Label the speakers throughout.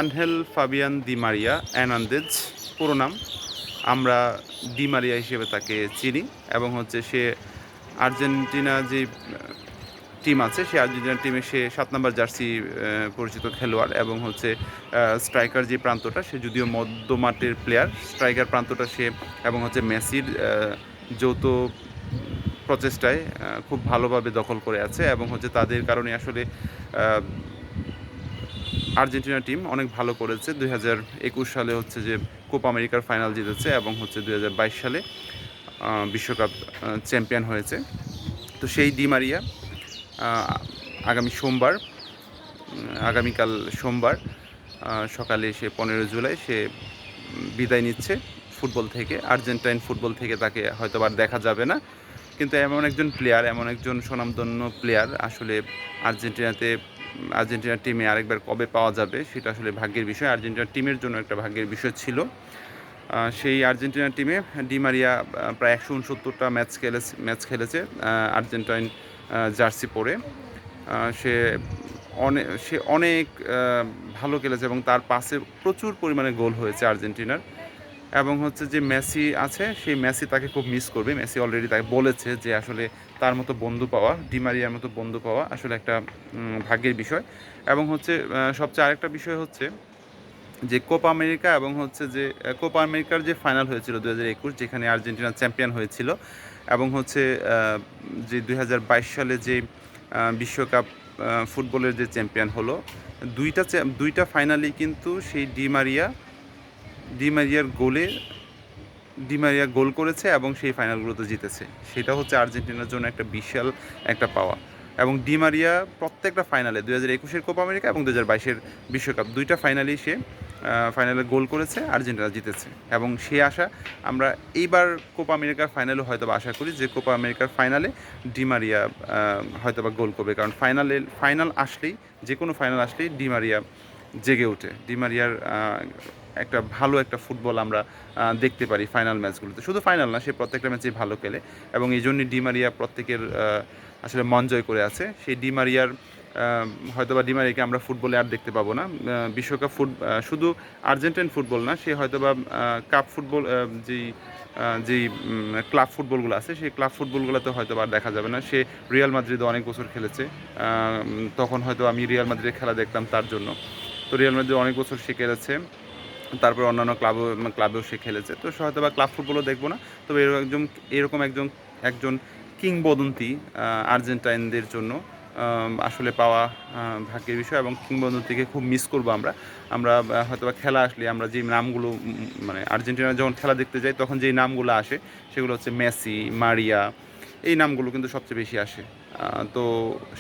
Speaker 1: Angel Fabien দি মারিয়া অ্যানান্দেজ পুরো নাম। আমরা ডি মারিয়া হিসেবে তাকে চিনি এবং হচ্ছে সে আর্জেন্টিনা যে টিম আছে সেই আর্জেন্টিনা টিমে সে 7 নম্বর জার্সি পরিচিত খেলোয়াড় এবং হচ্ছে স্ট্রাইকার যে প্রান্তটা সে যদিও মধ্যমাঠের প্লেয়ার, স্ট্রাইকার প্রান্তটা সে এবং হচ্ছে মেসির যৌথ প্রচেষ্টায় খুব ভালোভাবে দখল করে আছে এবং হচ্ছে তাদের কারণে আসলে আর্জেন্টিনা টিম অনেক ভালো করেছে। 2021 সালে হচ্ছে যে কোপা আমেরিকার ফাইনাল জিতেছে এবং হচ্ছে 2022 সালে বিশ্বকাপ চ্যাম্পিয়ন হয়েছে। তো সেই ডি মারিয়া আগামীকাল সোমবার সকালে সে 15 জুলাই সে বিদায় নিচ্ছে ফুটবল থেকে, আর্জেন্টাইন ফুটবল থেকে তাকে হয়তো আর দেখা যাবে না। কিন্তু এমন একজন প্লেয়ার, এমন একজন স্বনামধন্য প্লেয়ার আসলে আর্জেন্টিনা টিমে আরেকবার কবে পাওয়া যাবে সেটা আসলে ভাগ্যের বিষয়। আর্জেন্টিনা টিমের জন্য একটা ভাগ্যের বিষয় ছিল। সেই আর্জেন্টিনা টিমে ডি মারিয়া প্রায় 169টা ম্যাচ খেলেছে আর্জেন্টাইন জার্সি পরে। সে অনেক ভালো খেলেছে এবং তার পাশে প্রচুর পরিমাণে গোল হয়েছে আর্জেন্টিনার। এবং হচ্ছে যে মেসি আছে, সেই মেসি তাকে খুব মিস করবে। মেসি অলরেডি তাকে বলেছে যে আসলে তার মতো বন্ধু পাওয়া, ডি মারিয়ার মতো বন্ধু পাওয়া আসলে একটা ভাগ্যের বিষয়। এবং হচ্ছে সবচেয়ে আরেকটা বিষয় হচ্ছে যে কোপা আমেরিকা এবং হচ্ছে যে কোপা আমেরিকার যে ফাইনাল হয়েছিল 2021, যেখানে আর্জেন্টিনা চ্যাম্পিয়ন হয়েছিল এবং হচ্ছে যে 2022 সালে যে বিশ্বকাপ ফুটবলের যে চ্যাম্পিয়ন হলো, দুইটা ফাইনালেই কিন্তু সেই ডি মারিয়া গোল করেছে এবং সেই ফাইনালগুলোতে জিতেছে। সেটা হচ্ছে আর্জেন্টিনার জন্য একটা বিশাল একটা পাওয়া। এবং ডি মারিয়া প্রত্যেকটা ফাইনালে 2021-এর কোপা আমেরিকা এবং 2022-এর বিশ্বকাপ দুইটা ফাইনালেই সে ফাইনালে গোল করেছে, আর্জেন্টিনা জিতেছে। এবং সে আশা আমরা এইবার কোপা আমেরিকার ফাইনালে হয়তো আশা করি যে কোপা আমেরিকার ফাইনালে ডি মারিয়া হয়তো বা গোল করবে, কারণ ফাইনাল আসলেই, যে কোনো ফাইনাল আসলেই ডি মারিয়া জেগে ওঠে। ডি মারিয়ার একটা ভালো একটা ফুটবল আমরা দেখতে পারি ফাইনাল ম্যাচগুলোতে। শুধু ফাইনাল না, সে প্রত্যেকটা ম্যাচেই ভালো খেলে এবং এই জন্যই ডি মারিয়া প্রত্যেকের আসলে মন জয় করে আছে। সেই ডি মারিয়ার হয়তোবা ডি মারিয়াকে আমরা ফুটবলে আর দেখতে পাবো না। বিশ্বকাপ শুধু আর্জেন্টাইন ফুটবল না, সে হয়তোবা কাপ ফুটবল যেই ক্লাব ফুটবলগুলো আছে সেই ক্লাব ফুটবলগুলোতে হয়তো আর দেখা যাবে না। সে রিয়াল মাদ্রিদে অনেক বছর খেলেছে, তখন হয়তো আমি রিয়াল মাদ্রিদের খেলা দেখতাম তার জন্য। তো রিয়াল মাদ্রিদ অনেক বছর সে খেলেছে, তারপর অন্যান্য ক্লাবেও সে খেলেছে। তো হয়তো বা ক্লাব ফুটবলও দেখবো না, তবে এরকম একজন কিংবদন্তি আর্জেন্টাইনদের জন্য আসলে পাওয়া ভাগ্যের বিষয় এবং কিংবদন্তিকে খুব মিস করবো আমরা হয়তো বা খেলা আসলে আমরা যে নামগুলো মানে আর্জেন্টিনা যখন খেলা দেখতে যাই তখন যেই নামগুলো আসে সেগুলো হচ্ছে মেসি, মারিয়া, এই নামগুলো কিন্তু সবচেয়ে বেশি আসে। তো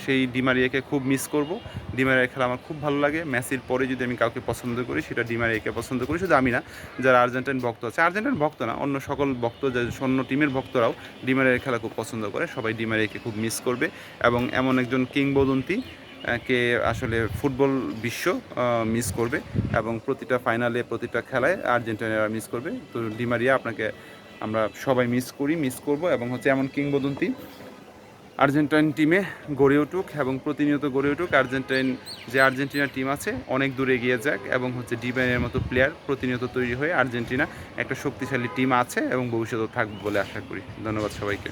Speaker 1: সেই ডি মারিয়াকে খুব মিস করব। ডি মারিয়ার খেলা আমার খুব ভালো লাগে। মেসির পরে যদি আমি কাউকে পছন্দ করি সেটা ডি মারিয়াকে পছন্দ করি। শুধু আমি না, যারা আর্জেন্টাইন ভক্ত আছে, আর্জেন্টাইন ভক্ত না, অন্য সকল ভক্ত, অন্য টিমের ভক্তরাও ডি মারিয়ার খেলা খুব পছন্দ করে। সবাই ডি মারিয়াকে খুব মিস করবে এবং এমন একজন কিংবদন্তি কে আসলে ফুটবল বিশ্ব মিস করবে এবং প্রতিটা ফাইনালে, প্রতিটা খেলায় আর্জেন্টিনারা মিস করবে। তো ডি মারিয়া আপনাকে আমরা সবাই মিস করব এবং হচ্ছে এমন কিংবদন্তি আর্জেন্টাইন টিমে গড়ে উঠুক এবং প্রতিনিয়ত গড়ে উঠুক। আর্জেন্টিনা টিম আছে অনেক দূরে এগিয়ে যাক এবং হচ্ছে ডি মারিয়ার মতো প্লেয়ার প্রতিনিয়ত তৈরি হয়ে আর্জেন্টিনা একটা শক্তিশালী টিম আছে এবং ভবিষ্যতেও থাকবে বলে আশা করি। ধন্যবাদ সবাইকে।